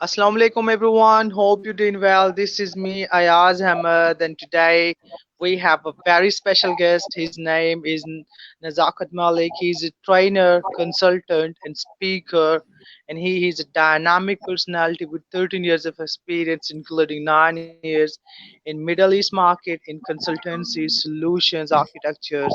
Assalamu alaikum everyone. Hope you're doing well. This is me, Ayaz Ahmed, and today we have a very special guest. His name is Nazakat Malik. He's a trainer, consultant, and speaker, and he is a dynamic personality with 13 years of experience, including 9 years in Middle East market in consultancy, solutions, architectures.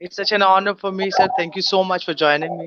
It's such an honor for me, sir. Thank you so much for joining me.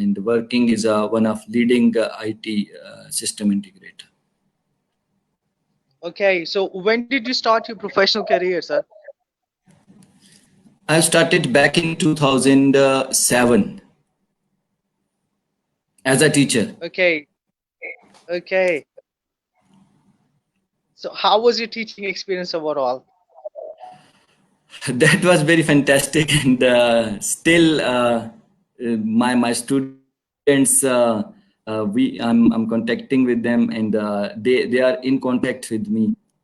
and working is one of leading IT system integrator. Okay, so when did you start your professional career, sir? I started back in 2007 as a teacher. Okay. So how was your teaching experience overall? That was very fantastic, and still my students I'm contacting with them and they are in contact with me.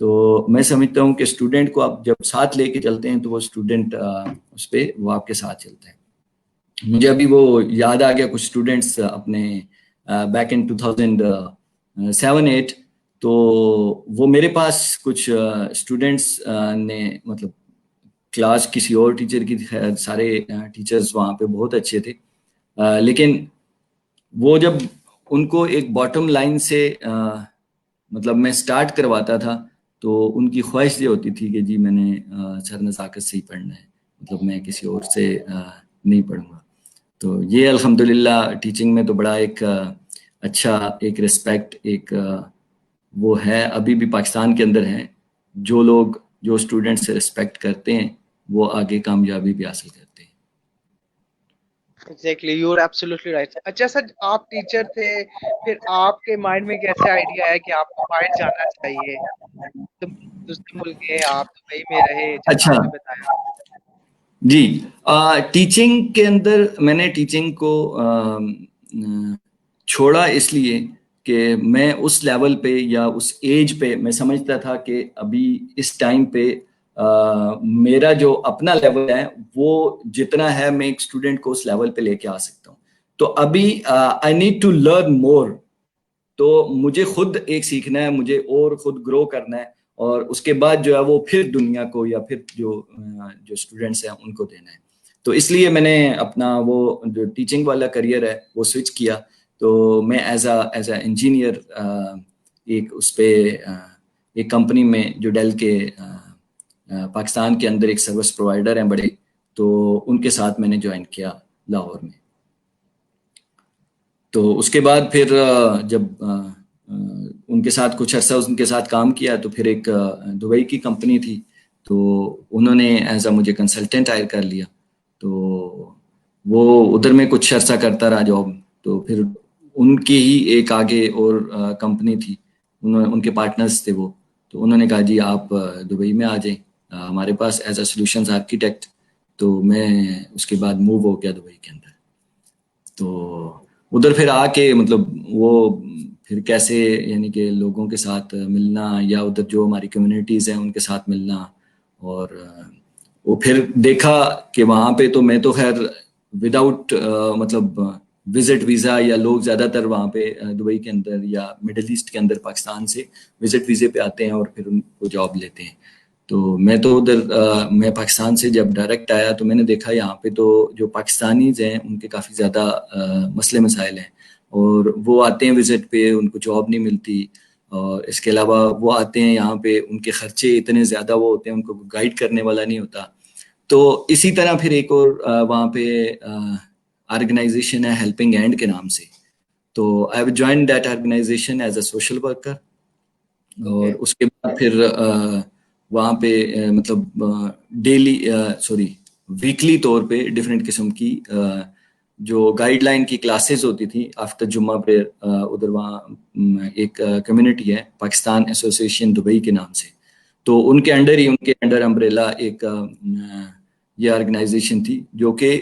تو میں سمجھتا ہوں کہ student کو آپ جب ساتھ لے کے چلتے ہیں تو وہ اسٹوڈنٹ اس پہ وہ آپ کے ساتھ چلتا ہے. مجھے ابھی وہ یاد آ گیا کچھ اسٹوڈنٹس اپنے بیک ان 2007-8 تو وہ میرے پاس کچھ اسٹوڈنٹس نے مطلب کلاس کسی اور ٹیچر کی سارے ٹیچرز وہاں پہ بہت اچھے تھے لیکن وہ جب ان کو ایک باٹم لائن سے مطلب میں سٹارٹ کرواتا تھا تو ان کی خواہش یہ ہوتی تھی کہ جی میں نے سر نزاکت سے ہی پڑھنا ہے, مطلب میں کسی اور سے نہیں پڑھوں گا. تو یہ الحمدللہ ٹیچنگ میں تو بڑا ایک اچھا ایک ریسپیکٹ ایک وہ ہے ابھی بھی پاکستان کے اندر ہے. جو لوگ جو اسٹوڈنٹ سے ریسپیکٹ کرتے ہیں وہ آگے کامیابی بھی حاصل کرتے ہیں. Exactly you are absolutely right. اچھا سر آپ ٹیچر تھے, پھر آپ کے مائنڈ میں کیسے آئیڈیا ہے کہ آپ کو باہر جانا چاہیے؟ دوسرے ملک گئے, آپ دبئی میں رہے جیسا اچھا آپ نے بتایا. جی, ٹیچنگ کے اندر میں نے ٹیچنگ کو چھوڑا اس لیے کہ میں اس لیول پہ یا اس ایج پہ میں سمجھتا تھا کہ ابھی اس ٹائم پہ میرا جو اپنا لیول ہے وہ جتنا ہے میں ایک اسٹوڈنٹ کو اس لیول پہ لے کے آ سکتا ہوں. تو ابھی I need to learn more. تو مجھے خود ایک سیکھنا ہے, مجھے اور خود گرو کرنا ہے اور اس کے بعد جو ہے وہ پھر دنیا کو یا پھر جو اسٹوڈنٹس ہیں ان کو دینا ہے. تو اس لیے میں نے اپنا وہ جو ٹیچنگ والا کریئر ہے وہ سوئچ کیا. تو میں ایز اے انجینئر ایک اس پہ ایک کمپنی میں جو ڈیل کے پاکستان کے اندر ایک سروس پرووائڈر ہیں بڑے, تو ان کے ساتھ میں نے جوائن کیا لاہور میں. تو اس کے بعد پھر جب ان کے ساتھ کچھ عرصہ ان کے ساتھ کام کیا تو پھر ایک دبئی کی کمپنی تھی تو انہوں نے ایز اے مجھے کنسلٹنٹ ہائر کر لیا. تو وہ ادھر میں کچھ عرصہ کرتا رہا جاب. تو پھر ان کی ہی ایک آگے اور کمپنی تھی, ان کے پارٹنرز تھے وہ, تو انہوں نے کہا جی آپ دبئی میں آ جائیں ہمارے پاس ایز اے سولوشنز آرکیٹیکٹ. تو میں اس کے بعد موو ہو گیا دبئی کے اندر. تو ادھر پھر آ کے مطلب وہ پھر کیسے یعنی کہ لوگوں کے ساتھ ملنا یا ادھر جو ہماری کمیونٹیز ہیں ان کے ساتھ ملنا, اور وہ پھر دیکھا کہ وہاں پہ تو میں تو خیر وداؤٹ مطلب وزٹ ویزا, یا لوگ زیادہ تر وہاں پہ دبئی کے اندر یا مڈل ایسٹ کے اندر پاکستان سے وزٹ ویزے پہ آتے ہیں اور پھر ان کو جاب لیتے ہیں. تو میں تو ادھر میں پاکستان سے جب ڈائریکٹ آیا تو میں نے دیکھا یہاں پہ تو جو پاکستانیز ہیں ان کے کافی زیادہ مسئلے مسائل ہیں, اور وہ آتے ہیں وزٹ پہ, ان کو جاب نہیں ملتی, اور اس کے علاوہ وہ آتے ہیں یہاں پہ ان کے خرچے اتنے زیادہ وہ ہوتے ہیں, ان کو گائیڈ کرنے والا نہیں ہوتا. تو اسی طرح پھر ایک اور وہاں پہ آرگنائزیشن ہے ہیلپنگ ہینڈ کے نام سے. تو I have join that organization as a social worker. اور اس کے بعد پھر وہاں پہ مطلب ڈیلی ویکلی طور پہ ڈفرینٹ قسم کی جو گائیڈ لائن کی کلاسز ہوتی تھی آفٹر جمعہ پہ ادھر وہاں ایک کمیونٹی ہے پاکستان ایسوسیشن دبئی کے نام سے. تو ان کے انڈر امبریلا ایک یہ آرگنائزیشن تھی جو کہ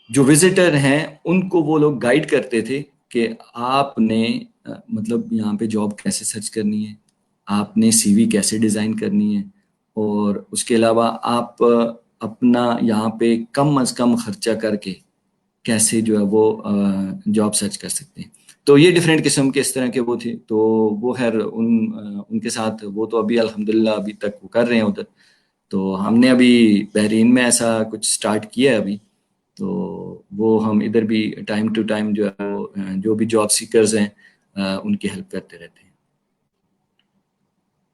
جو وزٹر ہیں ان کو وہ لوگ گائیڈ کرتے تھے کہ آپ نے مطلب یہاں پہ جاب کیسے سرچ کرنی ہے, آپ نے سی وی کیسے ڈیزائن کرنی ہے, اور اس کے علاوہ آپ اپنا یہاں پہ کم از کم خرچہ کر کے کیسے جو ہے وہ جاب سرچ کر سکتے ہیں. تو یہ ڈفرینٹ قسم کے اس طرح کے وہ تھے. تو وہ خیر ان کے ساتھ وہ تو ابھی الحمدللہ ابھی تک وہ کر رہے ہیں ادھر. تو ہم نے ابھی بحرین میں ایسا کچھ سٹارٹ کیا ہے ابھی, تو وہ ہم ادھر بھی ٹائم ٹو ٹائم جو ہے وہ جو بھی جاب سیکرز ہیں ان کی ہیلپ کرتے رہتے ہیں.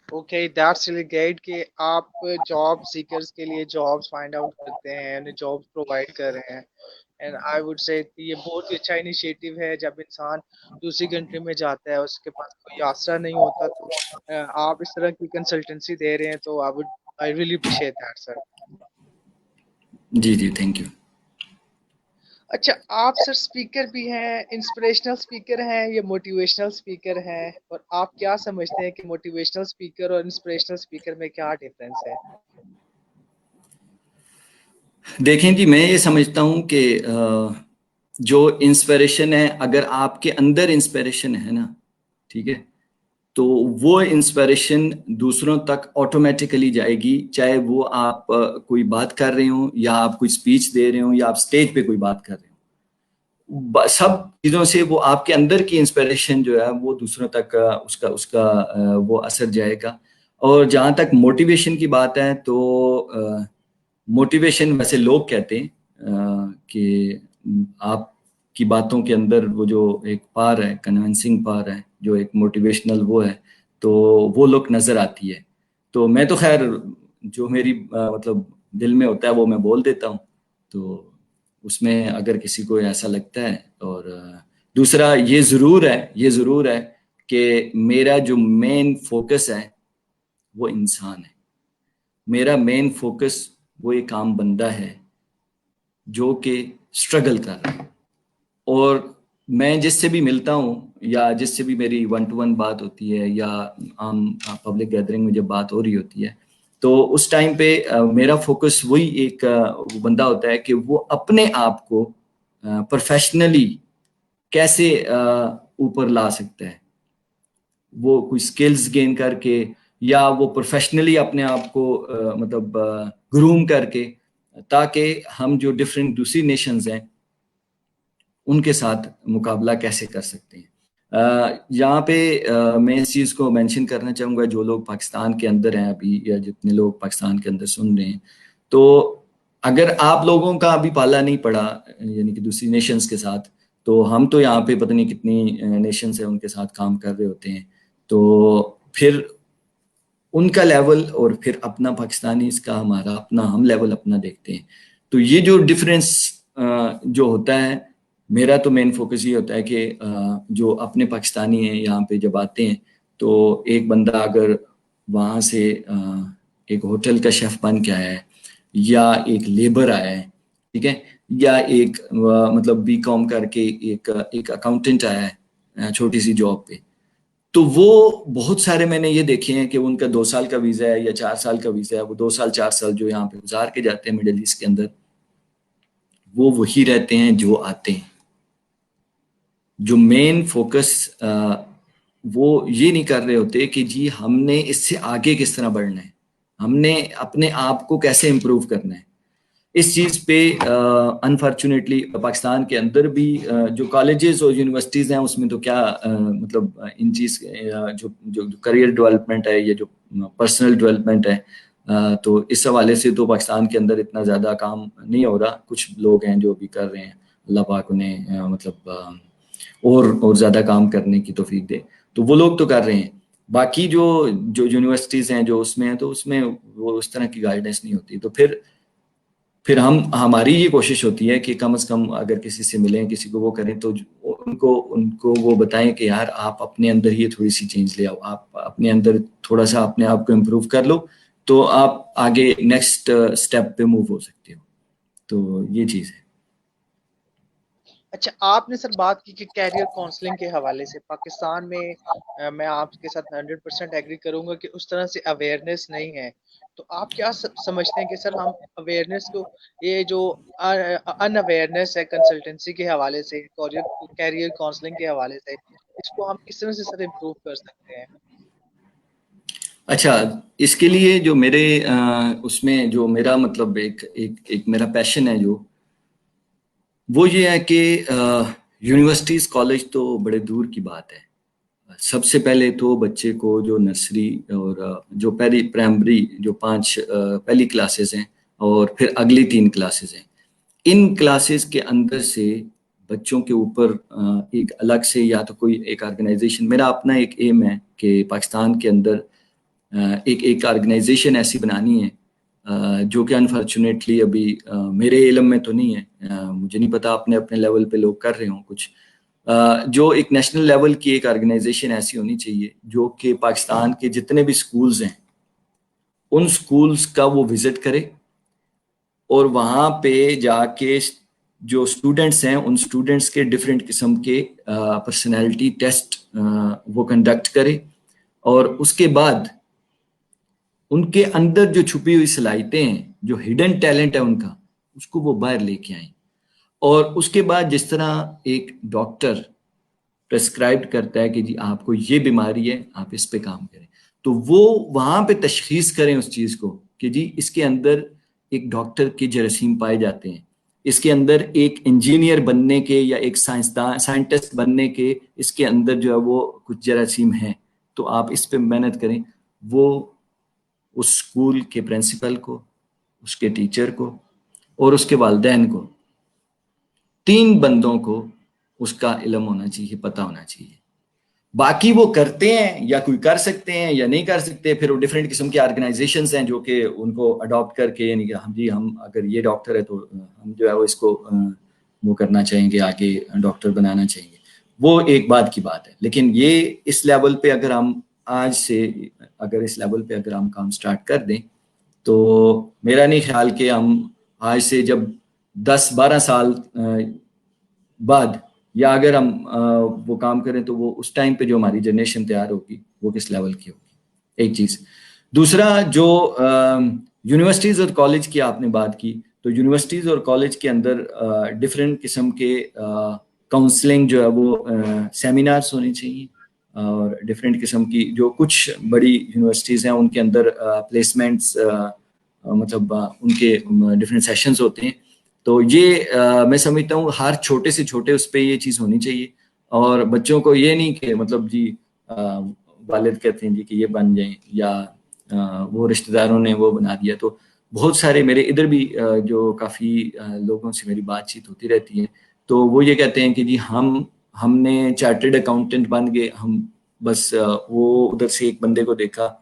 اوکے دیٹس ریلی گریٹ کہ آپ جاب سیکرز کے لیے جابس فائنڈ آؤٹ کرتے ہیں, انہیں جابس پرووائڈ کر رہے ہیں. اینڈ آئی وڈ سے یہ بہت ہی اچھا انیشیٹو ہے. جب انسان دوسری کنٹری میں جاتا ہے اس کے پاس کوئی آسرا نہیں ہوتا, تو آپ اس طرح کی کنسلٹنسی دے رہے ہیں, تو I really appreciate that sir. جی جی تھینک یو. اچھا آپ سر اسپیکر بھی ہیں, انسپریشنل اسپیکر ہیں یا موٹیویشنل اسپیکر ہیں, اور آپ کیا سمجھتے ہیں کہ موٹیویشنل اسپیکر اور انسپریشنل اسپیکر میں کیا ڈفرینس ہے؟ دیکھیں جی, میں یہ سمجھتا ہوں کہ جو انسپریشن ہے, اگر آپ کے اندر انسپریشن ہے نا, ٹھیک ہے, تو وہ انسپائریشن دوسروں تک آٹومیٹیکلی جائے گی، چاہے وہ آپ کوئی بات کر رہے ہوں یا آپ کوئی اسپیچ دے رہے ہوں یا آپ اسٹیج پہ کوئی بات کر رہے ہوں، سب چیزوں سے وہ آپ کے اندر کی انسپائریشن جو ہے وہ دوسروں تک اس کا وہ اثر جائے گا. اور جہاں تک موٹیویشن کی بات ہے تو موٹیویشن ویسے لوگ کہتے ہیں کہ آپ کی باتوں کے اندر وہ جو ایک پار ہے، کنونسنگ پار ہے، جو ایک موٹیویشنل وہ ہے، تو وہ لوگ نظر آتی ہے. تو میں تو خیر جو میری مطلب دل میں ہوتا ہے وہ میں بول دیتا ہوں. تو اس میں اگر کسی کو ایسا لگتا ہے. اور دوسرا یہ ضرور ہے کہ میرا جو مین فوکس ہے وہ انسان ہے. میرا مین فوکس وہ ایک عام بندہ ہے جو کہ اسٹرگل کر رہا ہے. اور میں جس سے بھی ملتا ہوں یا جس سے بھی میری 1-to-1 بات ہوتی ہے یا عام پبلک گیدرنگ میں جب بات ہو رہی ہوتی ہے، تو اس ٹائم پہ میرا فوکس وہی ایک بندہ ہوتا ہے کہ وہ اپنے آپ کو پروفیشنلی کیسے اوپر لا سکتا ہے، وہ کوئی سکلز گین کر کے یا وہ پروفیشنلی اپنے آپ کو مطلب گروم کر کے، تاکہ ہم جو ڈفرینٹ دوسری نیشنز ہیں ان کے ساتھ مقابلہ کیسے کر سکتے ہیں. یہاں پہ میں اس چیز کو مینشن کرنا چاہوں گا، جو لوگ پاکستان کے اندر ہیں ابھی یا جتنے لوگ پاکستان کے اندر سن رہے ہیں، تو اگر آپ لوگوں کا ابھی پالا نہیں پڑا یعنی کہ دوسری نیشنز کے ساتھ، تو ہم تو یہاں پہ پتہ نہیں کتنی نیشنز ہیں ان کے ساتھ کام کر رہے ہوتے ہیں، تو پھر ان کا لیول اور پھر اپنا پاکستانی اس کا ہمارا اپنا ہم لیول اپنا دیکھتے ہیں. تو یہ جو ڈفرینس جو ہوتا ہے، میرا تو مین فوکس یہ ہوتا ہے کہ جو اپنے پاکستانی ہیں یہاں پہ جب آتے ہیں، تو ایک بندہ اگر وہاں سے ایک ہوٹل کا شیف بن کے آیا ہے یا ایک لیبر آیا ہے، ٹھیک ہے، یا ایک مطلب BCom کر کے ایک اکاؤنٹنٹ آیا ہے چھوٹی سی جاب پہ، تو وہ بہت سارے میں نے یہ دیکھے ہیں کہ ان کا 2 سال کا ویزا ہے یا 4 سال کا ویزا ہے، وہ 2 سال 4 سال جو یہاں پہ گزار کے جاتے ہیں مڈل ایسٹ کے اندر، وہ وہی رہتے ہیں جو آتے ہیں. جو مین فوکس وہ یہ نہیں کر رہے ہوتے کہ جی ہم نے اس سے آگے کس طرح بڑھنا ہے، ہم نے اپنے آپ کو کیسے امپروو کرنا ہے. اس چیز پہ انفارچونیٹلی پاکستان کے اندر بھی جو کالجز اور یونیورسٹیز ہیں اس میں تو کیا مطلب ان چیز جو کریئر ڈیولپمنٹ ہے یا جو پرسنل ڈیولپمنٹ ہے، تو اس حوالے سے تو پاکستان کے اندر اتنا زیادہ کام نہیں ہو رہا. کچھ لوگ ہیں جو بھی کر رہے ہیں، اللہ پاک انہیں مطلب اور زیادہ کام کرنے کی توفیق دے، تو وہ لوگ تو کر رہے ہیں. باقی جو یونیورسٹیز ہیں جو اس میں ہیں، تو اس میں وہ اس طرح کی گائیڈنس نہیں ہوتی. تو پھر ہماری یہ کوشش ہوتی ہے کہ کم از کم اگر کسی سے ملیں، کسی کو وہ کریں، تو ان کو وہ بتائیں کہ یار آپ اپنے اندر یہ تھوڑی سی چینج لے آؤ، آپ اپنے اندر تھوڑا سا اپنے آپ کو امپروو کر لو، تو آپ آگے نیکسٹ اسٹیپ پہ موو ہو سکتے ہو. تو یہ چیز ہے. اچھا، آپ نے سر بات کی کہ کیریئر کاؤنسلنگ کے حوالے سے پاکستان میں میں آپ کے ساتھ 100% ایگری کروں گا کہ اس طرح سے اویئرنیس نہیں ہے. تو آپ کیا سمجھتے ہیں کہ سر ہم اویئرنیس کو، یہ جو ان اویئرنیس ہے کنسلٹنسی کے حوالے سے، کیریئر کاؤنسلنگ کے حوالے سے، اس کو ہم کس طرح سے سر امپروو کر سکتے ہیں؟ اچھا، اس کے لیے جو میرے اس میں جو میرا مطلب ایک میرا پیشن ہے جو وہ یہ ہے کہ یونیورسٹیز کالج تو بڑے دور کی بات ہے. سب سے پہلے تو بچے کو جو نرسری اور جو پہلی پرائمری جو 5 پہلی کلاسز ہیں اور پھر اگلی 3 کلاسز ہیں، ان کلاسز کے اندر سے بچوں کے اوپر ایک الگ سے یا تو کوئی ایک آرگنائزیشن، میرا اپنا ایک ایم ہے کہ پاکستان کے اندر ایک آرگنائزیشن ایسی بنانی ہے جو کہ انفارچونیٹلی ابھی میرے علم میں تو نہیں ہے، مجھے نہیں پتا اپنے لیول پہ لوگ کر رہے ہوں کچھ، جو ایک نیشنل لیول کی ایک آرگنائزیشن ایسی ہونی چاہیے جو کہ پاکستان کے جتنے بھی سکولز ہیں ان سکولز کا وہ وزٹ کرے اور وہاں پہ جا کے جو اسٹوڈنٹس ہیں ان اسٹوڈنٹس کے ڈفرینٹ قسم کے پرسنالٹی ٹیسٹ وہ کنڈکٹ کرے، اور اس کے بعد ان کے اندر جو چھپی ہوئی صلاحیتیں ہیں، جو ہڈن ٹیلنٹ ہے ان کا، اس کو وہ باہر لے کے آئیں. اور اس کے بعد جس طرح ایک ڈاکٹر پرسکرائب کرتا ہے کہ جی آپ کو یہ بیماری ہے, آپ اس پہ کام کریں, تو وہ وہاں پہ تشخیص کریں اس چیز کو کہ جی اس کے اندر ایک ڈاکٹر کے جراثیم پائے جاتے ہیں, اس کے اندر ایک انجینئر بننے کے یا ایک سائنٹسٹ بننے کے اس کے اندر جو ہے وہ کچھ جراثیم ہیں, تو آپ اس پہ محنت کریں. وہ اس اسکول کے پرنسپل کو, اس کے ٹیچر کو اور اس کے والدین کو, 3 بندوں کو اس کا علم ہونا چاہیے, پتہ ہونا چاہیے. باقی وہ کرتے ہیں یا کوئی کر سکتے ہیں یا نہیں کر سکتے, پھر وہ ڈفرینٹ قسم کے آرگنائزیشنز ہیں جو کہ ان کو اڈاپٹ کر کے, یعنی کہ ہم اگر یہ ڈاکٹر ہے تو ہم جو ہے وہ اس کو وہ کرنا چاہیں گے, آگے ڈاکٹر بنانا چاہیں گے. وہ ایک بات کی بات ہے. لیکن یہ اس لیول پہ اگر ہم آج سے اس لیول پہ اگر ہم کام سٹارٹ کر دیں تو میرا نہیں خیال کہ ہم آج سے جب 10-12 سال بعد یا اگر ہم وہ کام کریں تو وہ اس ٹائم پہ جو ہماری جنریشن تیار ہوگی وہ کس لیول کی ہوگی. ایک چیز. دوسرا, جو یونیورسٹیز اور کالج کی آپ نے بات کی, تو یونیورسٹیز اور کالج کے اندر ڈفرینٹ قسم کے کاؤنسلنگ جو ہے وہ سیمینارز ہونے چاہیے, اور ڈفرینٹ قسم کی جو کچھ بڑی یونیورسٹیز ہیں ان کے اندر پلیسمنٹس مطلب ان کے ڈفرینٹ سیشنز ہوتے ہیں. تو یہ میں سمجھتا ہوں ہر چھوٹے سے چھوٹے اس پہ یہ چیز ہونی چاہیے. اور بچوں کو یہ نہیں کہ مطلب جی والد کہتے ہیں جی کہ یہ بن جائیں, یا وہ رشتہ داروں نے وہ بنا دیا. تو بہت سارے میرے ادھر بھی جو کافی لوگوں سے میری بات چیت ہوتی رہتی ہے, تو وہ یہ کہتے ہیں کہ جی ہم نے چارٹرڈ اکاؤنٹنٹ بن گئے, ہم بس وہ ادھر سے ایک بندے کو دیکھا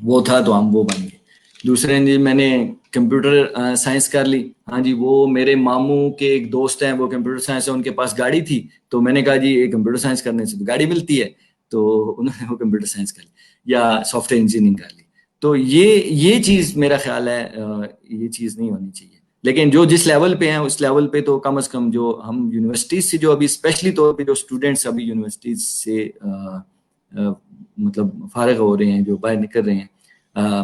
وہ تھا تو ہم وہ بن گئے. دوسرے نے میں نے کمپیوٹر سائنس کر لی, ہاں جی وہ میرے ماموں کے ایک دوست ہیں وہ کمپیوٹر سائنس ہے, ان کے پاس گاڑی تھی تو میں نے کہا جی یہ کمپیوٹر سائنس کرنے سے تو گاڑی ملتی ہے, تو انہوں نے وہ کمپیوٹر سائنس کر لی یا سافٹ ویئر انجینئرنگ کر لی. تو یہ چیز میرا خیال ہے یہ چیز نہیں ہونی چاہیے. لیکن جو جس لیول پہ ہیں اس لیول پہ تو کم از کم جو ہم یونیورسٹیز سے جو ابھی اسپیشلی طور پہ جو اسٹوڈنٹس ابھی یونیورسٹیز سے مطلب فارغ ہو رہے ہیں, جو باہر نکل رہے ہیں,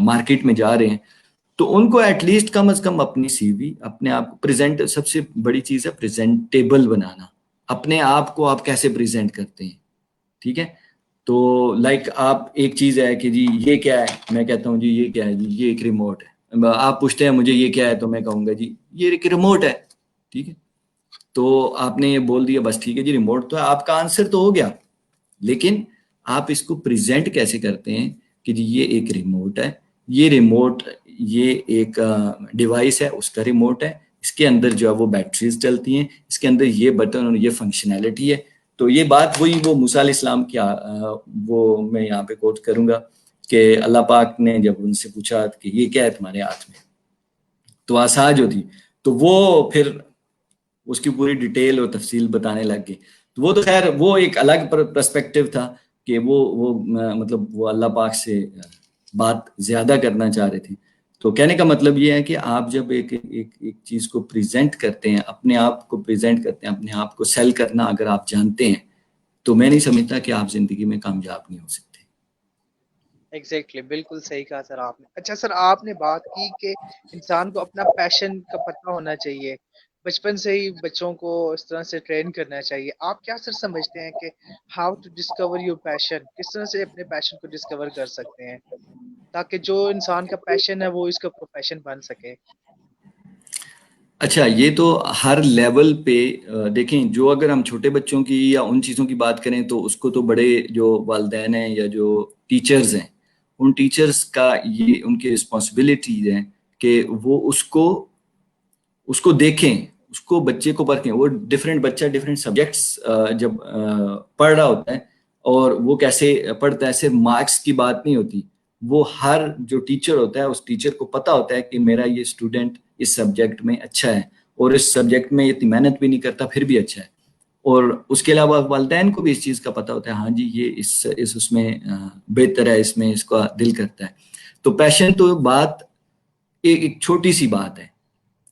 مارکیٹ میں جا رہے ہیں, تو ان کو ایٹ لیسٹ کم از کم اپنی سی وی, اپنے آپ کو پریزنٹ, سب سے بڑی چیز ہے پریزنٹیبل بنانا. اپنے آپ کو آپ کیسے پریزنٹ کرتے ہیں, ٹھیک ہے. تو لائک آپ ایک چیز ہے کہ جی یہ کیا ہے, میں کہتا ہوں جی یہ کیا ہے, جی یہ ایک ریموٹ ہے. آپ پوچھتے ہیں مجھے یہ کیا ہے تو میں کہوں گا جی یہ ایک ریموٹ ہے, ٹھیک ہے. تو آپ نے یہ بول دیا بس ٹھیک ہے جی ریموٹ تو ہے, آپ کا آنسر تو ہو گیا. لیکن آپ اس کو پریزنٹ کیسے کرتے ہیں کہ جی یہ ایک ریموٹ ہے, یہ ریموٹ یہ ایک ڈیوائس ہے, اس کا ریموٹ ہے, اس کے اندر جو ہے وہ بیٹریز چلتی ہیں, اس کے اندر یہ بٹن اور یہ فنکشنالٹی ہے. تو یہ بات وہی وہ موسیٰ علیہ السلام کی وہ میں یہاں پہ کوٹ کروں گا کہ اللہ پاک نے جب ان سے پوچھا کہ یہ کیا ہے تمہارے ہاتھ میں, تو عصا جو تھی, تو وہ پھر اس کی پوری ڈیٹیل اور تفصیل بتانے لگ گئے. تو وہ تو خیر وہ ایک الگ پرسپیکٹیو تھا کہ وہ مطلب وہ اللہ پاک سے بات زیادہ کرنا چاہ رہے تھے. تو کہنے کا مطلب یہ ہے کہ آپ جب ایک چیز کو پریزنٹ کرتے ہیں, اپنے آپ کو پریزنٹ کرتے ہیں, اپنے آپ کو سیل کرنا اگر آپ جانتے ہیں, تو میں نہیں سمجھتا کہ آپ زندگی میں کامیاب نہیں ہو سکتے. ایگزیکٹلی بالکل صحیح کہا سر آپ نے. اچھا سر, آپ نے بات کی کہ انسان کو اپنا پیشن کا پتہ ہونا چاہیے, بچپن سے ہی بچوں کو اس طرح سے ٹرین کرنا چاہیے. آپ کیا سر سمجھتے ہیں کہ how to discover your passion, کس طرح سے اپنے پیشن کو ڈسکور کر سکتے ہیں تاکہ جو انسان کا پیشن ہے وہ اس کا پروفیشن بن سکے؟ اچھا, یہ تو ہر لیول پہ دیکھیں, جو اگر ہم چھوٹے بچوں کی یا ان چیزوں کی بات کریں تو اس کو تو بڑے جو والدین ہیں یا جو ٹیچرز ہیں, ان ٹیچرز کا یہ ان کی رسپانسبلٹیز ہیں کہ وہ اس کو دیکھیں, اس کو بچے کو پرکھیں. وہ ڈفرینٹ بچہ ڈفرینٹ سبجیکٹس جب پڑھ رہا ہوتا ہے, اور وہ کیسے پڑھتا ہے, صرف مارکس کی بات نہیں ہوتی. وہ ہر جو ٹیچر ہوتا ہے اس ٹیچر کو پتہ ہوتا ہے کہ میرا یہ اسٹوڈنٹ اس سبجیکٹ میں اچھا ہے, اور اس سبجیکٹ میں اتنی محنت بھی نہیں کرتا پھر بھی اچھا ہے. اور اس کے علاوہ والدین کو بھی اس چیز کا پتہ ہوتا ہے, ہاں جی یہ اس میں بہتر ہے, اس میں اس کا دل کرتا ہے. تو پیشن تو بات ایک چھوٹی سی بات ہے,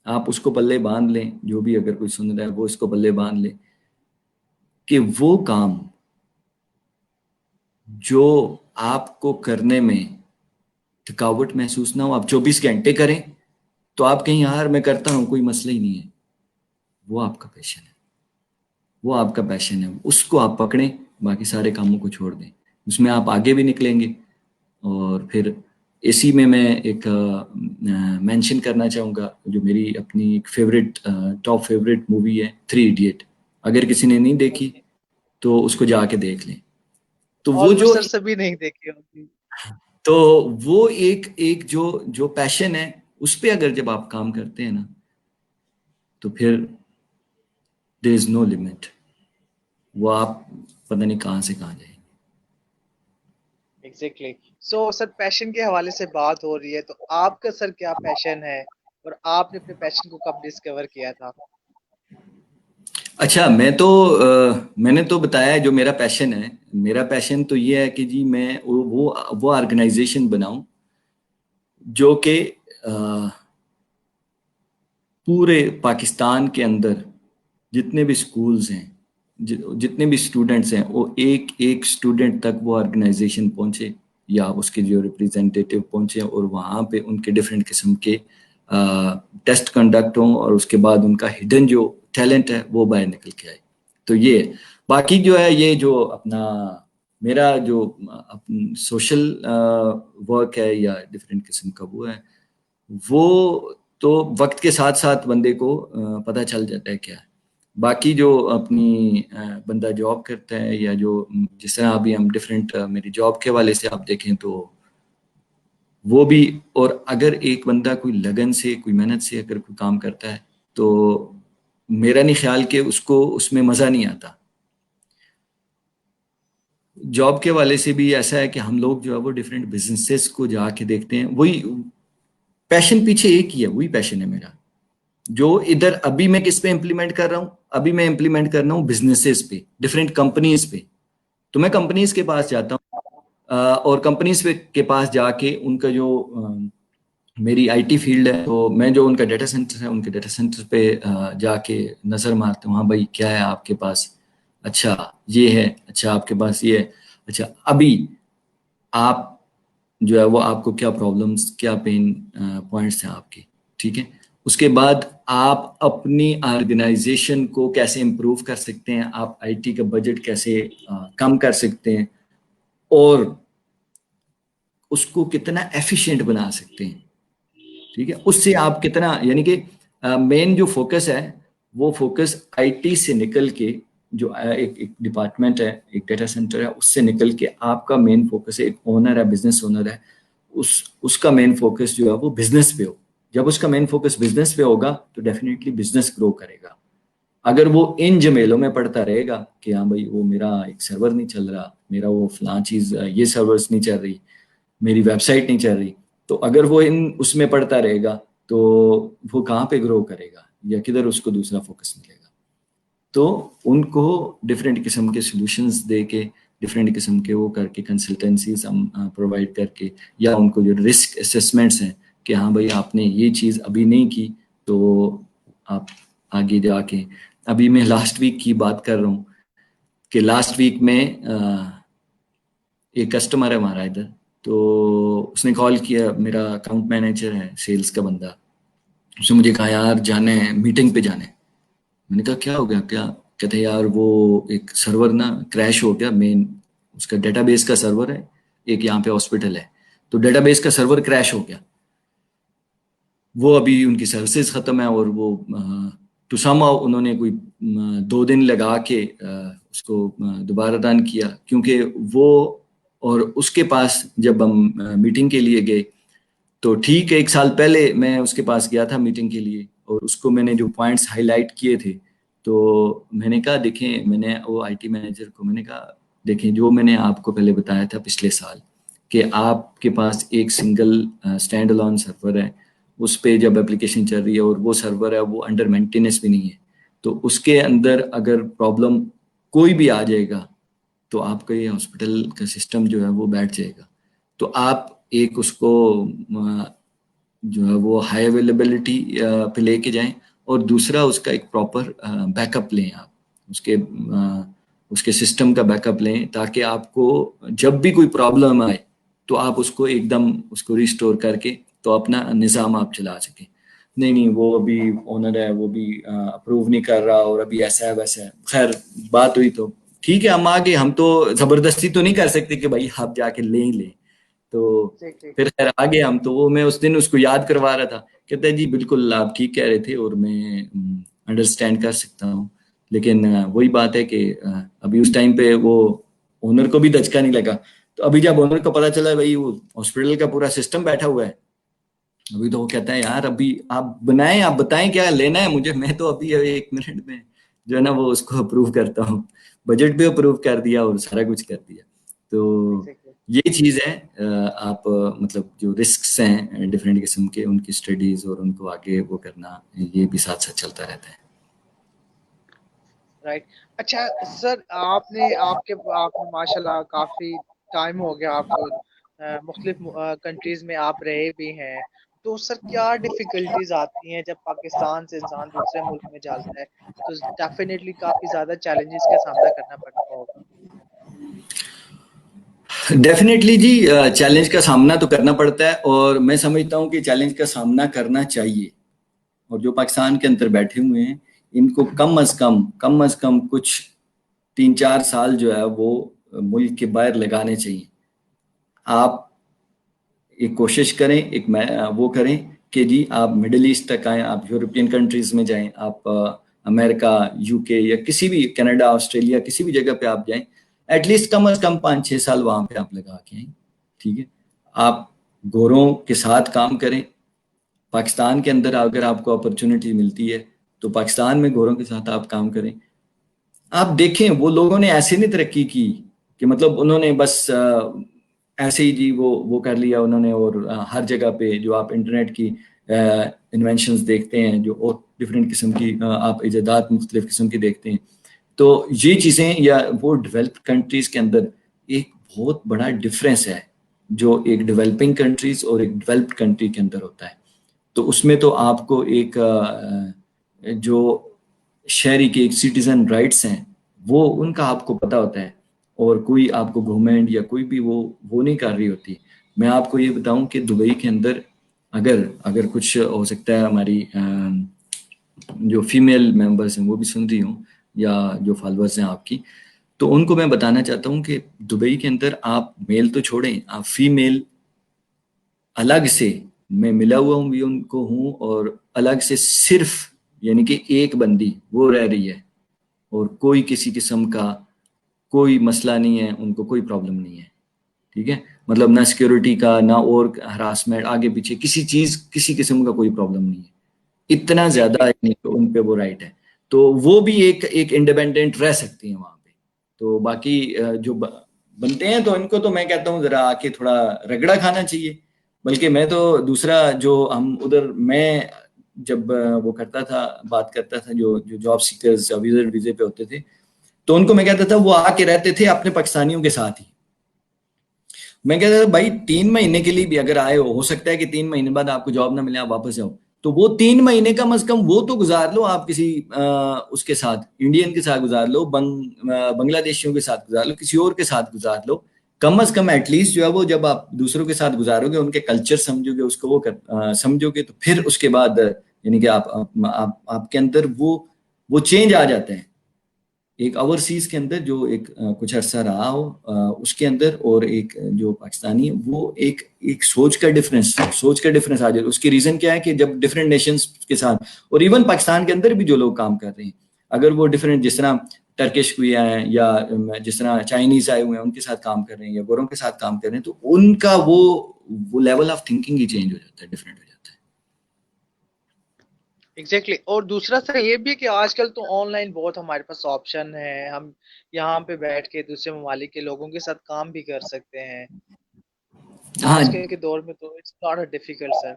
آپ اس کو پلے باندھ لیں, جو بھی اگر کوئی سن رہا ہے وہ اس کو پلے باندھ لیں کہ وہ کام جو آپ کو کرنے میں تھکاوٹ محسوس نہ ہو, آپ 24 گھنٹے کریں تو آپ کہیں یار میں کرتا ہوں کوئی مسئلہ ہی نہیں ہے, وہ آپ کا پیشن ہے. وہ آپ کا پیشن ہے, اس کو آپ پکڑیں, باقی سارے کاموں کو چھوڑ دیں, اس میں آپ آگے بھی نکلیں گے. اور پھر اسی میں ایک مینشن کرنا چاہوں گا جو میری اپنی ایک فیوریٹ ٹاپ فیوریٹ مووی ہے, 3 ایڈیٹ. اگر کسی نے نہیں دیکھی اوکے. تو اس کو جا کے دیکھ لیں. تو وہ جو آلموسٹ سر سبھی نہیں دیکھی ہوگی. تو وہ ایک جو پیشن ہے, اس پہ اگر جب آپ کام کرتے ہیں نا تو پھر there is no limit. وہ آپ پتہ نہیں کہاں سے کہاں جائیں. ایگزیکٹلی. سو سر پیشن کے حوالے سے بات ہو رہی ہے تو آپ کا سر کیا پیشن ہے اور آپ نے اپنے پیشن کو کب ڈسکور کیا تھا؟ اچھا, میں نے تو بتایا جو میرا پیشن ہے. میرا پیشن تو یہ ہے کہ جی میں وہ آرگنائزیشن بناؤں جو کہ پورے پاکستان کے اندر جتنے بھی سکولز ہیں, جتنے بھی اسٹوڈنٹس ہیں, وہ ایک اسٹوڈنٹ تک وہ آرگنائزیشن پہنچے یا اس کے جو ریپریزنٹیٹیو پہنچے, اور وہاں پہ ان کے ڈفرینٹ قسم کے ٹیسٹ کنڈکٹ ہوں, اور اس کے بعد ان کا ہڈن جو ٹیلنٹ ہے وہ باہر نکل کے آئے. تو یہ باقی جو ہے, یہ جو اپنا میرا جو سوشل ورک ہے یا ڈفرینٹ قسم کا وہ ہے, وہ تو وقت کے ساتھ ساتھ بندے کو پتہ چل جاتا ہے کیا ہے. باقی جو اپنی بندہ جاب کرتا ہے یا جو جس طرح ابھی ہم ڈفرینٹ میری جاب کے حوالے سے آپ دیکھیں تو وہ بھی, اور اگر ایک بندہ کوئی لگن سے کوئی محنت سے اگر کوئی کام کرتا ہے تو میرا نہیں خیال کہ اس کو اس میں مزہ نہیں آتا. جاب کے حوالے سے بھی ایسا ہے کہ ہم لوگ جو ہے وہ ڈفرینٹ بزنسز کو جا کے دیکھتے ہیں. وہی پیشن پیچھے ایک ہی ہے, وہی پیشن ہے میرا. جو ادھر ابھی میں کس پہ امپلیمنٹ کر رہا ہوں, ابھی میں امپلیمنٹ کر رہا ہوں بزنسز پہ, ڈفرینٹ کمپنیز پہ. تو میں کمپنیز کے پاس جاتا ہوں اور کمپنیز کے پاس جا کے ان کا جو میری آئی ٹی فیلڈ ہے, تو میں جو ان کا ڈیٹا سینٹر ہے ان کے ڈیٹا سینٹر پہ جا کے نظر مارتا ہوں, ہاں بھائی کیا ہے آپ کے پاس, اچھا یہ ہے, اچھا آپ کے پاس یہ ہے, اچھا ابھی آپ جو ہے وہ آپ کو کیا پرابلمس کیا پین پوائنٹس ہیں آپ کے, ٹھیک ہے. اس کے بعد آپ اپنی آرگنائزیشن کو کیسے امپروو کر سکتے ہیں, آپ آئی ٹی کا بجٹ کیسے کم کر سکتے ہیں, اور اس کو کتنا ایفیشینٹ بنا سکتے ہیں, ٹھیک ہے. اس سے آپ کتنا, یعنی کہ مین جو فوکس ہے وہ فوکس آئی ٹی سے نکل کے, جو ایک ڈپارٹمنٹ ہے, ایک ڈیٹا سینٹر ہے, اس سے نکل کے آپ کا مین فوکس ہے, ایک اونر ہے, بزنس اونر ہے, اس کا مین فوکس جو ہے وہ بزنس پہ ہو. جب اس کا مین فوکس بزنس پہ ہوگا تو ڈیفینیٹلی بزنس گرو کرے گا. اگر وہ ان جمیلوں میں پڑتا رہے گا کہ ہاں بھائی وہ میرا ایک سرور نہیں چل رہا, میرا وہ فلاں چیز یہ سرورز نہیں چل رہی, میری ویب سائٹ نہیں چل رہی, تو اگر وہ اس میں پڑتا رہے گا تو وہ کہاں پہ گرو کرے گا یا کدھر اس کو دوسرا فوکس ملے گا. تو ان کو ڈفرینٹ قسم کے سولوشنز دے کے, ڈفرینٹ قسم کے وہ کر کے, کنسلٹنسیز ہم پرووائڈ کر کے, یا ان کو جو رسک اسیسمنٹس ہیں کہ ہاں بھائی آپ نے یہ چیز ابھی نہیں کی تو آپ آگے جا کے, ابھی میں لاسٹ ویک کی بات کر رہا ہوں کہ لاسٹ ویک میں ایک کسٹمر ہے ہمارا ادھر, تو اس نے کال کیا, میرا اکاؤنٹ مینیجر ہے, سیلز کا بندہ, اس نے مجھے کہا یار جانے ہیں, میٹنگ پہ جانے. میں نے کہا کیا ہو گیا, کیا کہتے ہیں یار وہ ایک سرور نا کریش ہو گیا, مین اس کا ڈیٹا بیس کا سرور ہے, ایک یہاں پہ ہاسپٹل ہے, تو ڈیٹا بیس کا سرور کریش ہو گیا. وہ ابھی ان کی سروسز ختم ہے, اور وہ ٹو سم ہاؤ انہوں نے کوئی 2 دن لگا کے اس کو دوبارہ رن کیا, کیونکہ وہ, اور اس کے پاس جب ہم میٹنگ کے لیے گئے تو ٹھیک 1 سال پہلے میں اس کے پاس گیا تھا میٹنگ کے لیے, اور اس کو میں نے جو پوائنٹس ہائی لائٹ کیے تھے تو میں نے کہا دیکھیں, میں نے وہ آئی ٹی مینیجر کو میں نے کہا دیکھیں جو میں نے آپ کو پہلے بتایا تھا پچھلے سال کہ آپ کے پاس ایک سنگل اسٹینڈ الون سرور ہے, اس پہ جب اپلیکیشن چل رہی ہے اور وہ سرور ہے وہ انڈر مینٹیننس بھی نہیں ہے, تو اس کے اندر اگر پرابلم کوئی بھی آ جائے گا تو آپ کا یہ ہاسپٹل کا سسٹم جو ہے وہ بیٹھ جائے گا. تو آپ ایک اس کو جو ہے وہ ہائی اویلیبلٹی پہ لے کے جائیں, اور دوسرا اس کا ایک پراپر بیک اپ لیں, آپ اس کے سسٹم کا بیک اپ لیں, تاکہ آپ کو جب بھی کوئی پرابلم آئے تو آپ اس کو ایک دم اس کو ریسٹور کر کے تو اپنا نظام آپ چلا سکیں. نہیں نہیں وہ ابھی اونر ہے وہ بھی اپروو نہیں کر رہا اور ابھی ایسا ہے ویسا ہے. خیر بات ہوئی تو ٹھیک ہے ہم آگے, ہم تو زبردستی تو نہیں کر سکتے کہ بھائی آپ جا کے لیں ہی لیں. تو پھر خیر آگے ہم تو وہ میں اس دن اس کو یاد کروا رہا تھا, کہتا ہے جی بالکل آپ ٹھیک کہہ رہے تھے اور میں انڈرسٹینڈ کر سکتا ہوں, لیکن وہی بات ہے کہ ابھی اس ٹائم پہ وہ اونر کو بھی دھچکا نہیں لگا. تو ابھی جب اونر کو پتا چلا بھائی وہ ہاسپٹل کا پورا سسٹم بیٹھا ہوا ہے, ابھی تو وہ کہتا ہے یار ابھی آپ بنائیں, آپ بتائیں کیا لینا ہے مجھے, میں تو ابھی 1 منٹ میں جو ہے نا وہ اس کو اپروو کرتا ہوں. بجٹ بھی اپروو کر دیا اور سارا کچھ کر دیا. تو یہ چیز ہے, آپ مطلب جو رسکس ہیں ڈفرینٹ قسم کے, ان کی اسٹڈیز اور ان کو آگے وہ کرنا, یہ بھی ساتھ ساتھ چلتا رہتا ہے. رائٹ. اچھا سر, آپ نے ماشاء اللہ کافی ٹائم ہو گیا آپ کو, مختلف کنٹریز میں آپ رہے بھی ہیں, تو سر کیا ڈیفیکلٹیز آتی ہیں جب پاکستان سے انسان دوسرے ملک میں جاتا ہے؟ تو ڈیفینیٹلی کافی زیادہ چیلنجز کا سامنا کرنا پڑتا ہوگا. ڈیفینیٹلی جی, چیلنج کا سامنا تو کرنا پڑتا ہے, اور میں سمجھتا ہوں کہ چیلنج کا سامنا کرنا چاہیے. اور جو پاکستان کے اندر بیٹھے ہوئے ہیں ان کو کم از کم کچھ 3-4 سال جو ہے وہ ملک کے باہر لگانے چاہیے. آپ ایک کوشش کریں, ایک وہ کریں کہ جی آپ مڈل ایسٹ تک آئیں, آپ یورپین کنٹریز میں جائیں, آپ امریکہ, UK یا کسی بھی کینیڈا, آسٹریلیا, کسی بھی جگہ پہ آپ جائیں, ایٹ لیسٹ کم از کم 5-6 سال وہاں پہ آپ لگا کے آئیں. ٹھیک ہے, آپ گوروں کے ساتھ کام کریں. پاکستان کے اندر اگر آپ کو اپرچونٹی ملتی ہے تو پاکستان میں گوروں کے ساتھ آپ کام کریں. آپ دیکھیں وہ لوگوں نے ایسے نہیں ترقی کی کہ مطلب انہوں نے بس ایسے ہی جی وہ کر لیا انہوں نے, اور ہر جگہ پہ جو آپ انٹرنیٹ کی انوینشنز دیکھتے ہیں, جو اور ڈفرینٹ قسم کی آپ ایجادات مختلف قسم کی دیکھتے ہیں, تو یہ چیزیں یا وہ ڈیولپڈ کنٹریز کے اندر ایک بہت بڑا ڈفرینس ہے جو ایک ڈیولپنگ کنٹریز اور ایک ڈیولپڈ کنٹری کے اندر ہوتا ہے. تو اس میں تو آپ کو ایک جو شہری کے ایک سٹیزن رائٹس ہیں وہ ان کا آپ کو پتہ ہوتا ہے, اور کوئی آپ کو گورنمنٹ یا کوئی بھی وہ نہیں کر رہی ہوتی. میں آپ کو یہ بتاؤں کہ دبئی کے اندر اگر کچھ ہو سکتا ہے ہماری جو فیمیل ممبرس ہیں وہ بھی سن رہی ہوں, یا جو فالوورز ہیں آپ کی, تو ان کو میں بتانا چاہتا ہوں کہ دبئی کے اندر آپ میل تو چھوڑیں, آپ فیمیل الگ سے, میں ملا ہوا ہوں بھی ان کو ہوں, اور الگ سے صرف یعنی کہ ایک بندی وہ رہ رہی ہے, اور کوئی کسی قسم کا کوئی مسئلہ نہیں ہے, ان کو کوئی پرابلم نہیں ہے. ٹھیک ہے, مطلب نہ سیکیورٹی کا, نہ اور ہراسمنٹ آگے پیچھے کسی چیز کسی قسم کا کوئی پرابلم نہیں ہے. اتنا زیادہ ان پہ وہ رائٹ ہے, تو وہ بھی ایک انڈیپینڈنٹ رہ سکتی ہیں وہاں پہ. تو باقی جو بنتے ہیں تو ان کو تو میں کہتا ہوں ذرا آ کے تھوڑا رگڑا کھانا چاہیے. بلکہ میں تو دوسرا جو ہم ادھر میں جب وہ کرتا تھا, بات کرتا تھا جو جاب سیکرز ویزے پہ ہوتے تھے, تو ان کو میں کہتا تھا وہ آ کے رہتے تھے اپنے پاکستانیوں کے ساتھ ہی. میں کہتا تھا بھائی 3 مہینے کے لیے بھی اگر آئے ہو سکتا ہے کہ 3 مہینے بعد آپ کو جاب نہ ملے, آپ واپس جاؤ, تو وہ 3 مہینے کم از کم وہ تو گزار لو آپ کسی اس کے ساتھ, انڈین کے ساتھ گزار لو, بنگلہ دیشیوں کے ساتھ گزار لو, کسی اور کے ساتھ گزار لو. کم از کم ایٹ لیسٹ جو ہے وہ جب آپ دوسروں کے ساتھ گزارو گے, ان کے کلچر سمجھو گے, اس کو وہ سمجھو گے, تو پھر اس کے بعد یعنی کہ آپ کے اندر وہ چینج آ جاتا ہے. ایک اوورسیز کے اندر جو ایک کچھ عرصہ رہا ہو اس کے اندر, اور ایک جو پاکستانی وہ ایک سوچ کا ڈفرینس آ جائے. اس کی ریزن کیا ہے کہ جب ڈفرینٹ نیشنز کے ساتھ, اور ایون پاکستان کے اندر بھی جو لوگ کام کر رہے ہیں, اگر وہ ڈفرینٹ جس طرح ٹرکش ہوئے ہیں یا جس طرح چائنیز آئے ہوئے ہیں ان کے ساتھ کام کر رہے ہیں, یا گوروں کے ساتھ کام کر رہے ہیں, تو ان کا وہ لیول آف تھنکنگ ہی چینج ہو جاتا ہے, ڈفرینٹ ہو جاتا ہے. ایگزیکٹلی. اور دوسرا سر یہ بھی کہ آج کل تو آن لائن بہت ہمارے پاس آپشن ہے, ہم یہاں پہ بیٹھ کے دوسرے ممالک کے لوگوں کے ساتھ کام بھی کر سکتے ہیں. ہاں آج کل کے دور میں تو اٹس ناٹ ڈیفیکلٹ سر.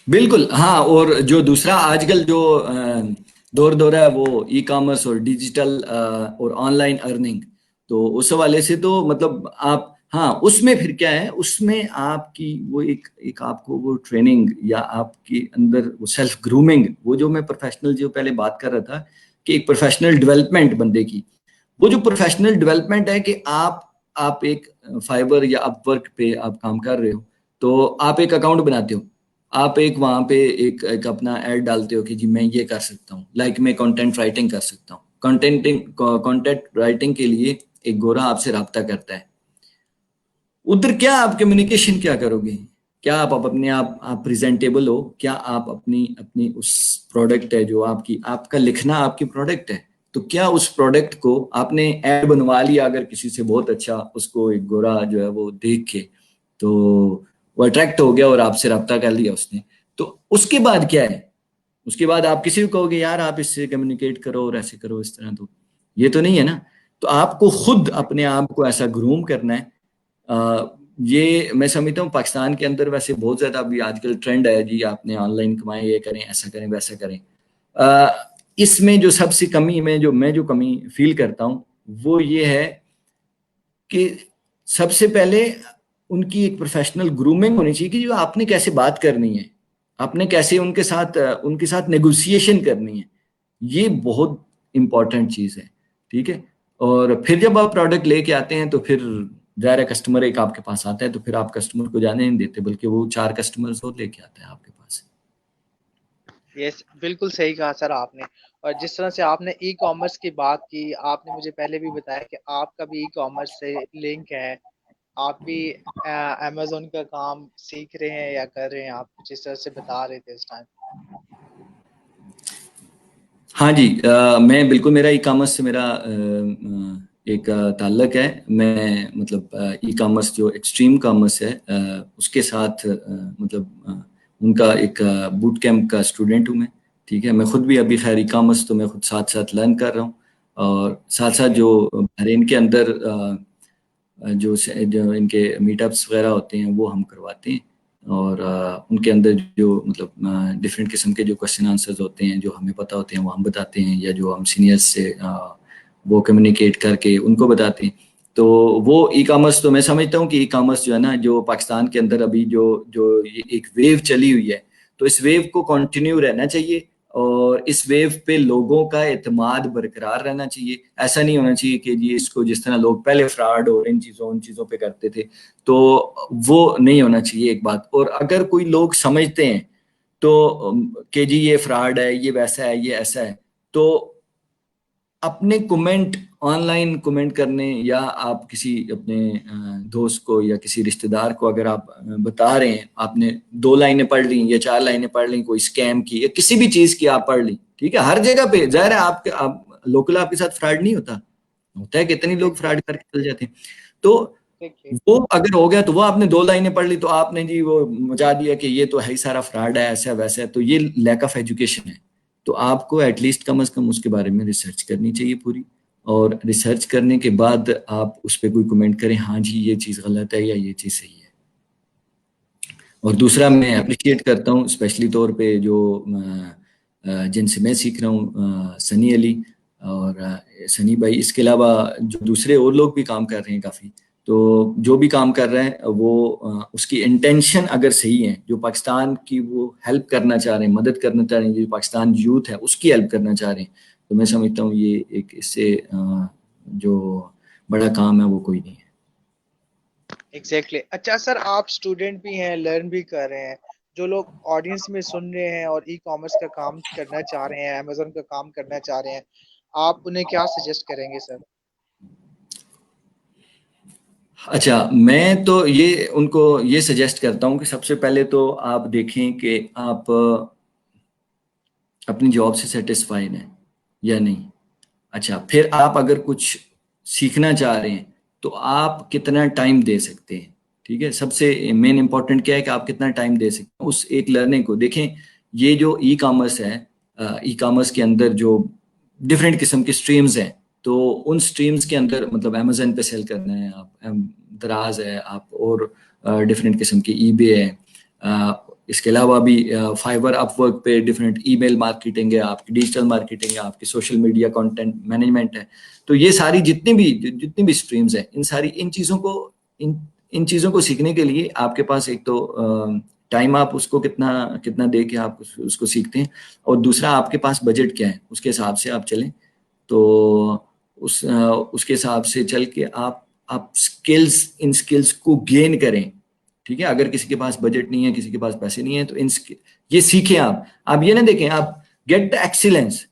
بالکل ہاں. اور جو دوسرا آج کل جو دور ہے وہ ای کامرس اور ڈیجیٹل اور آن لائن ارننگ, تو اس حوالے سے تو مطلب آپ ہاں اس میں پھر کیا ہے, اس میں آپ کی وہ ایک آپ کو وہ ٹریننگ یا آپ کے اندر وہ سیلف گرومنگ, وہ جو میں پروفیشنل جو پہلے بات کر رہا تھا کہ ایک پروفیشنل ڈیولپمنٹ بندے کی, وہ جو پروفیشنل ڈیولپمنٹ ہے کہ آپ ایک فائبر یا اپ ورک پہ آپ کام کر رہے ہو, تو آپ ایک اکاؤنٹ بناتے ہو, آپ ایک وہاں پہ ایک اپنا ایڈ ڈالتے ہو کہ جی میں یہ کر سکتا ہوں، لائک میں کنٹینٹ رائٹنگ کر سکتا ہوں. کنٹینٹ رائٹنگ کے لیے ایک گورا آپ سے رابطہ کرتا ہے. ادھر کیا آپ کمیونیکیشن کیا کرو گے؟ کیا آپ اپنے آپ پریزنٹیبل ہو؟ کیا آپ اپنی اس پروڈکٹ ہے جو آپ کا لکھنا آپ کی پروڈکٹ ہے، تو کیا اس پروڈکٹ کو آپ نے ایڈ بنوا لیا اگر کسی سے بہت اچھا، اس کو ایک گورا جو ہے وہ دیکھ کے تو وہ اٹریکٹ ہو گیا اور آپ سے رابطہ کر لیا اس نے، تو اس کے بعد کیا ہے؟ اس کے بعد آپ کسی کو کہو گے یار آپ اس سے کمیونیکیٹ کرو اور ایسے کرو اس طرح، تو یہ تو نہیں ہے نا. تو آپ کو خود اپنے آپ کو ایسا گروم کرنا ہے. یہ میں سمجھتا ہوں پاکستان کے اندر ویسے بہت زیادہ ابھی آج کل ٹرینڈ ہے جی آپ نے آن لائن کمائیں، یہ کریں، ایسا کریں، ویسا کریں. اس میں جو سب سے کمی میں جو کمی فیل کرتا ہوں وہ یہ ہے کہ سب سے پہلے ان کی ایک پروفیشنل گرومنگ ہونی چاہیے کہ جو آپ نے کیسے بات کرنی ہے، آپ نے کیسے ان کے ساتھ نیگوسیشن کرنی ہے. یہ بہت امپورٹنٹ چیز ہے. ٹھیک ہے. اور پھر جب آپ پروڈکٹ لے کے آتے ہیں تو پھر ظاہر کسٹمر ایک آپ کے پاس آتا ہے تو پھر آپ کسٹمر کو جانے نہیں دیتے بلکہ وہ 4 کسٹمرز اور لے کے آتا ہے آپ کے پاس. یس بالکل صحیح کہا سر آپ نے. اور جس طرح سے آپ نے ای کامرس کی بات کی، آپ نے مجھے پہلے بھی بتایا کہ آپ کا بھی ای کامرس سے لنک ہے، آپ بھی امیزون کا کام سیکھ رہے ہیں یا کر رہے ہیں، آپ کچھ اس طرح سے بتا رہے تھے اس ٹائم. ہاں جی، میں بالکل، میرا ای کامرس سے میرا ایک تعلق ہے. میں مطلب ای کامرس جو ایکسٹریم کامرس ہے اس کے ساتھ مطلب ان کا ایک بوٹ کیمپ کا اسٹوڈنٹ ہوں میں. ٹھیک ہے. میں خود بھی ابھی خیر ای کامرس تو میں خود ساتھ لرن کر رہا ہوں، اور ساتھ جو بحرین کے اندر جو ان کے میٹ اپس وغیرہ ہوتے ہیں وہ ہم کرواتے ہیں، اور ان کے اندر جو مطلب ڈفرینٹ قسم کے جو کوشچن آنسرز ہوتے ہیں جو ہمیں پتہ ہوتے ہیں وہ ہم بتاتے ہیں، یا جو ہم سینئرز سے وہ کمیونیکیٹ کر کے ان کو بتاتے ہیں. تو وہ ای کامرس تو میں سمجھتا ہوں کہ ای کامرس جو ہے نا، جو پاکستان کے اندر ابھی جو ایک ویو چلی ہوئی ہے، تو اس ویو کو کنٹینیو رہنا چاہیے، اور اس ویو پہ لوگوں کا اعتماد برقرار رہنا چاہیے. ایسا نہیں ہونا چاہیے کہ جی اس کو جس طرح لوگ پہلے فراڈ اور ان چیزوں پہ کرتے تھے، تو وہ نہیں ہونا چاہیے ایک بات. اور اگر کوئی لوگ سمجھتے ہیں تو کہ جی یہ فراڈ ہے، یہ ویسا ہے، یہ ایسا ہے، تو اپنے کومنٹ آن لائن کومنٹ کرنے، یا آپ کسی اپنے دوست کو یا کسی رشتہ دار کو اگر آپ بتا رہے ہیں، آپ نے 2 لائنیں پڑھ لی یا 4 لائنیں پڑھ لی کوئی اسکیم کی یا کسی بھی چیز کی آپ پڑھ لی، ٹھیک ہے. ہر جگہ پہ ظاہر ہے آپ لوکل آپ کے ساتھ فراڈ نہیں ہوتا ہے، کتنے لوگ فراڈ کر کے چل جاتے ہیں. تو وہ اگر ہو گیا تو وہ آپ نے 2 لائنیں پڑھ لی تو آپ نے جی وہ مچا دیا کہ یہ تو ہے ہی سارا فراڈ ہے، ایسا ویسا ہے. تو یہ لیک آف ایجوکیشن ہے. تو آپ کو ایٹ لیسٹ کم از کم اس کے بارے میں ریسرچ کرنی چاہیے پوری، اور ریسرچ کرنے کے بعد آپ اس پہ کوئی کمنٹ کریں ہاں جی یہ چیز غلط ہے یا یہ چیز صحیح ہے. اور دوسرا میں اپریشیٹ کرتا ہوں اسپیشلی طور پہ جو جن سے میں سیکھ رہا ہوں، سنی علی اور سنی بھائی. اس کے علاوہ جو دوسرے اور لوگ بھی کام کر رہے ہیں کافی، تو جو بھی کام کر رہے ہیں وہ اس کی انٹینشن اگر صحیح ہے، جو پاکستان کی وہ ہیلپ کرنا چاہ رہے ہیں، مدد کرنا چاہ رہے ہیں، جو پاکستان یوتھ ہے اس کی ہیلپ کرنا چاہ رہے ہیں، تو میں سمجھتا ہوں یہ ایک اس سے جو بڑا کام ہے وہ کوئی نہیں ہے. ایگزیکٹلی. اچھا سر، آپ اسٹوڈنٹ بھی ہیں، لرن بھی کر رہے ہیں، جو لوگ آڈینس میں سن رہے ہیں اور ای کامرس کا کام کرنا چاہ رہے ہیں، امیزون کا کام کرنا چاہ رہے ہیں، آپ انہیں کیا سجیسٹ کریں گے سر؟ اچھا، میں تو یہ ان کو یہ سجیسٹ کرتا ہوں کہ سب سے پہلے تو آپ دیکھیں کہ آپ اپنی جاب سے سیٹسفائیڈ ہیں یا نہیں. اچھا، پھر آپ اگر کچھ سیکھنا چاہ رہے ہیں تو آپ کتنا ٹائم دے سکتے ہیں. ٹھیک ہے. سب سے مین امپورٹنٹ کیا ہے کہ آپ کتنا ٹائم دے سکتے ہیں اس ایک لرننگ کو. دیکھیں یہ جو ای کامرس ہے، ای کامرس کے اندر جو ڈفرینٹ قسم کی سٹریمز ہیں، تو ان سٹریمز کے اندر مطلب امیزون پہ سیل کرنا ہے آپ، دراز ہے آپ، اور ڈفرینٹ قسم کی ای بے ہے. اس کے علاوہ بھی فائبر، اپ ورک پہ ڈفرینٹ ای میل مارکیٹنگ ہے آپ کی، ڈیجیٹل مارکیٹنگ ہے آپ کی، سوشل میڈیا کنٹینٹ مینجمنٹ ہے. تو یہ ساری جتنی بھی سٹریمز ہیں، ان چیزوں کو سیکھنے کے لیے آپ کے پاس ایک تو ٹائم آپ اس کو کتنا دے کے آپ اس کو سیکھتے ہیں، اور دوسرا آپ کے پاس بجٹ کیا ہے، اس کے حساب سے آپ چلیں. تو اس کے حساب سے چل کے آپ ان سکلز کو گین کریں. ٹھیک ہے. اگر کسی کے پاس بجٹ نہیں ہے, کسی کے پاس پیسے نہیں ہیں, تو یہ سیکھیں آپ یہ نہ دیکھیں آپ گیٹ دا ایکسیلنس.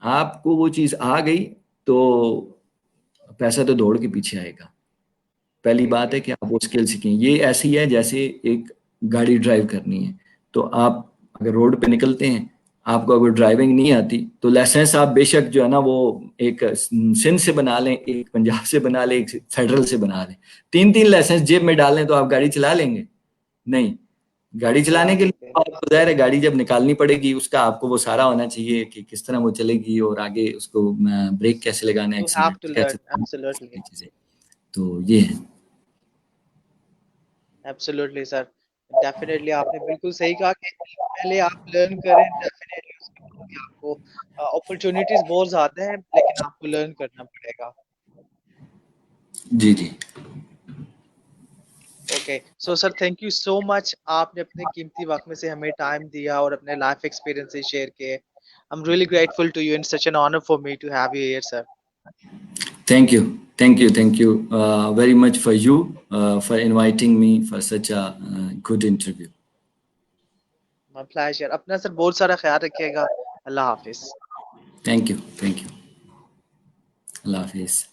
آپ کو وہ چیز آ گئی تو پیسہ تو دوڑ کے پیچھے آئے گا. پہلی بات ہے کہ آپ وہ اسکل سیکھیں. یہ ایسی ہے جیسے ایک گاڑی ڈرائیو کرنی ہے, تو آپ اگر روڈ پہ نکلتے ہیں, آپ کو اگر ڈرائیونگ نہیں آتی تو لائسنس آپ بے شک جو ہے نا وہ ایک سندھ سے بنا لیں, ایک پنجاب سے بنا لیں, ایک فیڈرل سے بنا لیں, 3 لائسنس جیب میں ڈال لیں تو آپ گاڑی چلا لیں گے؟ نہیں. گاڑی چلانے کے لیے آپ کو ظاہر ہے گاڑی جب نکالنی پڑے گی, اس کا آپ کو وہ سارا ہونا چاہیے کہ کس طرح وہ چلے گی, اور آگے اس کو بریک کیسے لگانا ہے, You have to accelerator learn. کیسے Absolutely. چیزیں. تو یہ ہے. Absolutely, sir. Definitely آپ نے بالکل صحیح کہا کہ پہلے آپ لرن کریں. ڈیفینیٹلی اس کے بعد ہی آپ کو اپرچونیٹیز بہت زیادہ ہیں, لیکن آپ کو لرن کرنا پڑے گا. جی جی. Okay so sir thank you so much. آپ نے اپنے قیمتی وقت میں سے ہمیں ٹائم دیا اور اپنے لائف ایکسپیرینس شیئر کیے. I'm really grateful to you and such an honor for me to have you here, sir. Thank you. Thank you very much for you for inviting me for such a good interview. My pleasure. اپنا سر بہت سارا خیال رکھیے گا. اللہ حافظ. Thank you. اللہ حافظ.